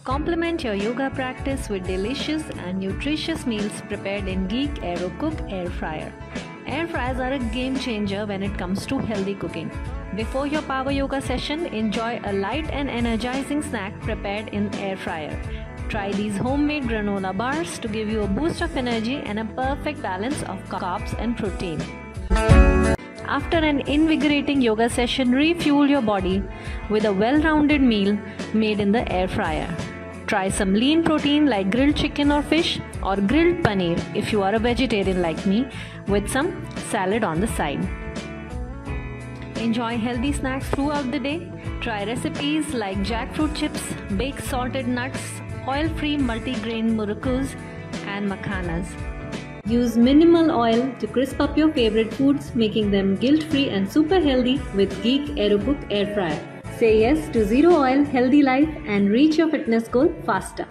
Complement your yoga practice with delicious and nutritious meals prepared in Geek AeroCook Air Fryer. Air fryers are a game changer when it comes to healthy cooking. Before your power yoga session, enjoy a light and energizing snack prepared in air fryer. Try these homemade granola bars to give you a boost of energy and a perfect balance of carbs and protein. After an invigorating yoga session, refuel your body with a well-rounded meal made in the air fryer. Try some lean protein like grilled chicken or fish, or grilled paneer if you are a vegetarian like me, with some salad on the side. Enjoy healthy snacks throughout the day. Try recipes like jackfruit chips, baked salted nuts, oil-free multigrain murukkus, and makhanas. Use minimal oil to crisp up your favorite foods, making them guilt-free and super healthy with Geek AeroCook Air Fryer. Say yes to zero oil, healthy life and reach your fitness goal faster.